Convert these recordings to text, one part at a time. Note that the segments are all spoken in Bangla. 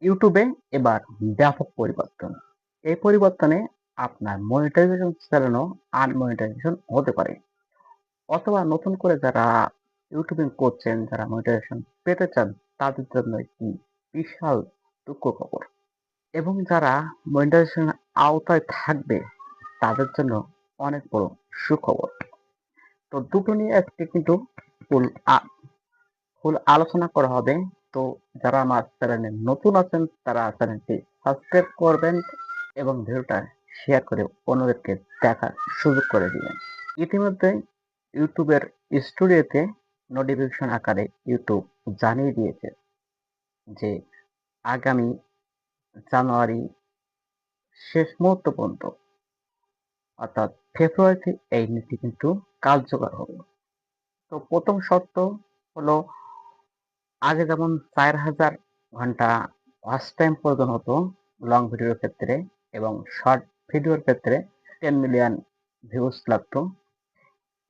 ইউটিউবে এবার ব্যাপক পরিবর্তন। এই পরিবর্তনে আপনার মনিটাইজেশন চালানো আনমনিটাইজেশন হতে পারে। অথবা নতুন করে যারা ইউটিউবিং করছেন, যারা মনিটাইজেশন পেতে চান, তাদের জন্য একটি বিশাল দুঃখ খবর। এবং যারা মনিটাইজেশন আওতায় থাকবে, তাদের জন্য অনেক বড় সুখবর। তো দুটো নিয়ে আজকে কিন্তু ফুল ফুল আলোচনা করা হবে। তো যারা আমার চ্যানেলে নতুন আছেন, তারা চ্যানেলটি সাবস্ক্রাইব করবেন এবং ভিডিওটা শেয়ার করে অন্যদেরকে দেখার সুযোগ করে দিবেন। ইতিমধ্যে ইউটিউবের স্টুডিওতে নোটিফিকেশন আকারে ইউটিউব জানিয়ে দিয়েছে যে আগামী জানুয়ারি শেষ মুহূর্ত পর্যন্ত, অর্থাৎ ফেব্রুয়ারিতে এই নীতি কিন্তু কার্যকর হবে। তো প্রথম শর্ত হলো, আগে যেমন 4000 ঘন্টা ওয়াচ টাইম প্রয়োজন হতো লং ভিডিওর ক্ষেত্রে, এবং শর্ট ভিডিওর ক্ষেত্রে 10 মিলিয়ন ভিউজ লাগতো,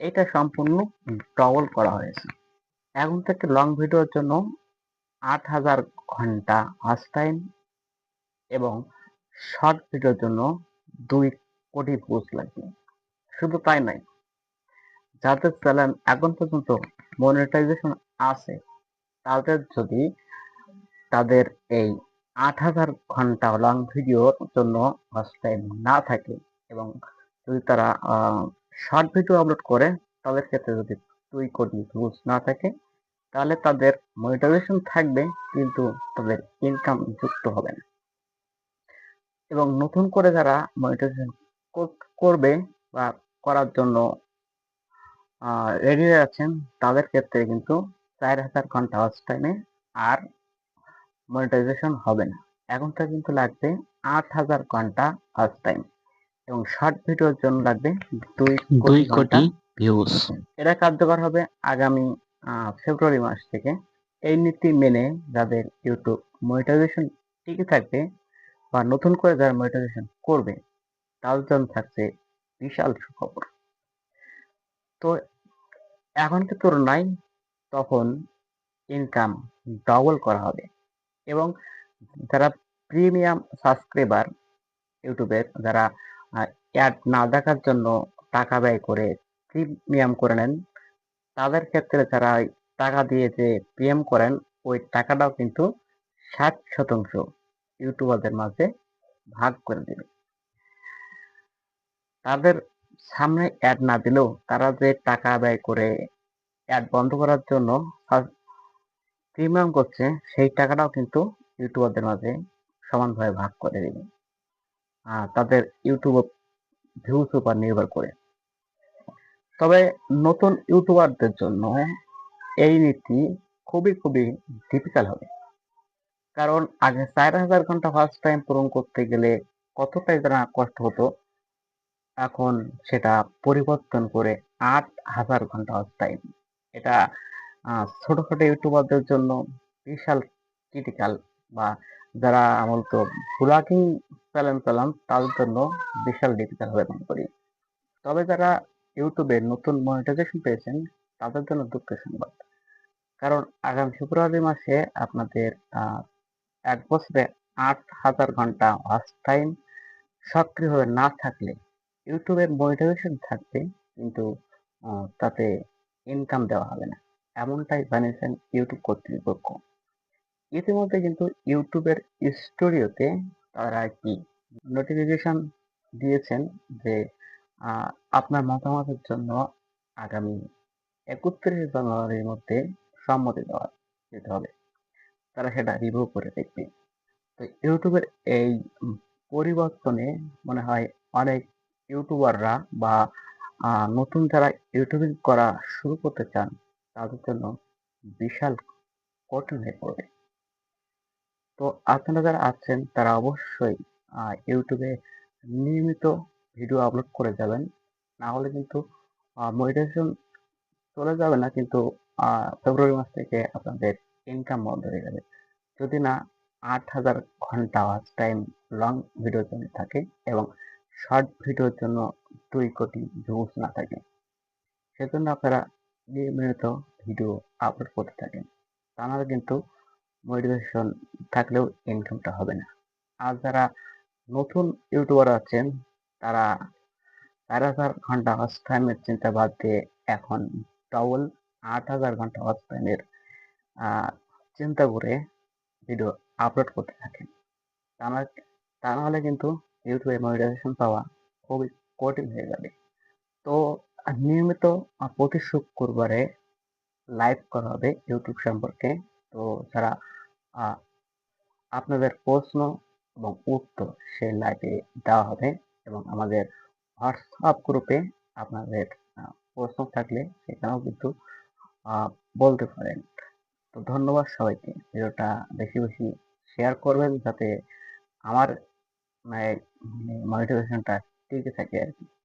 এটা সম্পূর্ণ ডবল করা হয়েছে। এখন থেকে লং ভিডিওর জন্য 8000 ঘন্টা ওয়াচ টাইম এবং শর্ট ভিডিওর জন্য 2 কোটি ভিউজ লাগবে। শুধু তাই নয়, যাদের চ্যানেল এখন পর্যন্ত মনিটাইজেশন আছে, তাদের যদি তাদের এই 8000 ঘন্টা লং ভিডিওর জন্য ওয়াচ টাইম না থাকে, এবং যদি তারা শর্ট ভিডিও আপলোড করে, তাদের ক্ষেত্রে যদি 2 কোটি ভিউজ না থাকে, তাহলে তাদের মনিটাইজেশন থাকবে, কিন্তু তাদের ইনকাম যুক্ত হবে না। এবং নতুন করে যারা মনিটাইজেশন করবে বা করার জন্য রেডি হয়ে আছেন, তাদের ক্ষেত্রে কিন্তু 4000 ঘন্টা ওয়াচ টাইমে আর মনিটাইজেশন হবে না। এখন তো কিন্তু লাগবে 8000 ঘন্টা ওয়াচ টাইম, এবং শর্ট ভিডিওর জন্য লাগবে 2 কোটি ঘন্টা ভিউজ। এটা কার্যকর হবে আগামী ফেব্রুয়ারি মাস থেকে। এই নীতি মেনে যাদের ইউটিউব মনিটাইজেশন টিকে থাকবে বা নতুন করে যারা মনিটাইজেশন করবে, তাদের জন্য থাকছে বিশাল সুখবর। তো এখনকার তুলনায় তখন ইনকাম ডবল করা হবে। এবং যারা প্রিমিয়াম সাবস্ক্রাইবার ইউটিউবের, যারা অ্যাড না দেখার জন্য টাকা ব্যয় করে প্রিমিয়াম করে নেন, তাদের ক্ষেত্রে যারা টাকা দিয়ে যে প্রিমিয়াম করেন, ওই টাকাটাও কিন্তু 60% ইউটিউবারদের মাঝে ভাগ করে দেবে। তাদের সামনে অ্যাড না দিলেও তারা যে টাকা ব্যয় করে অ্যাড বন্ধ করার জন্য প্রিমিয়াম করছে, সেই টাকাটাও কিন্তু ইউটিউবারদের মাঝে সমানভাবে ভাগ করে দেবে, তাদের ইউটিউব ভিউজ উপর নির্ভর করে। তবে নতুন ইউটিউবারদের জন্য এই নীতি খুবই খুবই ডিফিকাল্ট হবে। কারণ আগে 4000 ঘন্টা ফার্স্ট টাইম পূরণ করতে গেলে কতটাই তারা কষ্ট হতো, এখন সেটা পরিবর্তন করে 8000 ঘন্টা ওয়াচ টাইম। এটা ছোটখাটো ইউটিউবারদের জন্য বিশাল ক্রিটিক্যাল, বা যারা মূলত ব্লগিং চ্যানেল চালান, তাদের জন্য বিশাল ডিফিকাল্ট হবে মনে করি। তবে যারা ইউটিউবে নতুন মনিটাইজেশন পেয়েছেন, তাদের জন্য দুঃখের সংবাদ। কারণ আগামী ফেব্রুয়ারি মাসে আপনাদের 1 বছরে 8000 ঘন্টা ওয়াচ টাইম সক্রিয়ভাবে না থাকলে ইউটিউবের মনিটাইজেশন থাকবে, কিন্তু তাতে ইনকাম দেওয়া হবে না, এমনটাই জানিয়েছেন ইউটিউব কর্তৃপক্ষ। ইতিমধ্যে কিন্তু ইউটিউবের স্টুডিওতে তারা একটি নোটিফিকেশন দিয়েছেন যে আপনার মতামতের জন্য আগামী 31 জানুয়ারির মধ্যে সম্মতি দিতে হবে। তারা সেটা রিভিউ করে দেখবে। তো ইউটিউবের এই পরিবর্তনে মনে হয় অনেক ইউটিউবাররা বা নতুন যারা ইউটিউবিং করা শুরু করতে চান, তাদের জন্য বিশাল কঠিন হয়ে পড়বে। তো আপনারা যারা আছেন, তারা অবশ্যই ইউটিউবে নিয়মিত ভিডিও আপলোড করে যাবেন। না হলে কিন্তু মনিটাইজেশন চলে যাবে না, কিন্তু ফেব্রুয়ারি মাস থেকে আপনাদের ইনকাম বন্ধ হয়ে যাবে, যদি না 8000 ঘন্টা ওয়াচ টাইম লং ভিডিওর জন্য থাকে এবং শর্ট ভিডিওর জন্য 2 কোটি ভিউজ না থাকে। সেজন্য আপনারা নিয়মিত ভিডিও আপলোড করতে থাকেন, তা নাহলে কিন্তু মোটিভেশন থাকলেও ইনকামটা হবে না। আর যারা নতুন ইউটিউবার আছেন তারা ৪,০০০ ঘন্টা ওয়াচ টাইমের চিন্তা বাদ দিয়ে এখন ডবল ৮,০০০ ঘন্টা ওয়াচ টাইমের আ চিন্তা করে ভিডিও আপলোড করতে থাকেন। তা না তা নাহলে কিন্তু ইউটিউবে মনিটাইজেশন পাওয়া খুবই কঠিন হয়ে যাবে। তো নিয়মিত প্রতি শুক্রবারে লাইভ করা হবে ইউটিউব সম্পর্কে। তো যারা আ আপনাদের প্রশ্ন এবং উত্তর সেই লাইভে দেওয়া হবে এবং আমাদের হোয়াটসঅ্যাপ গ্রুপে আপনাদের আ প্রশ্ন থাকলে সেখানেও কিন্তু আ বলতে পারেন। তো ধন্যবাদ সবাইকে। ভিডিওটা বেশি, বেশি শেয়ার করবেন যাতে আমার মানে মোটিভেশনটা টিকে থাকে আরকি।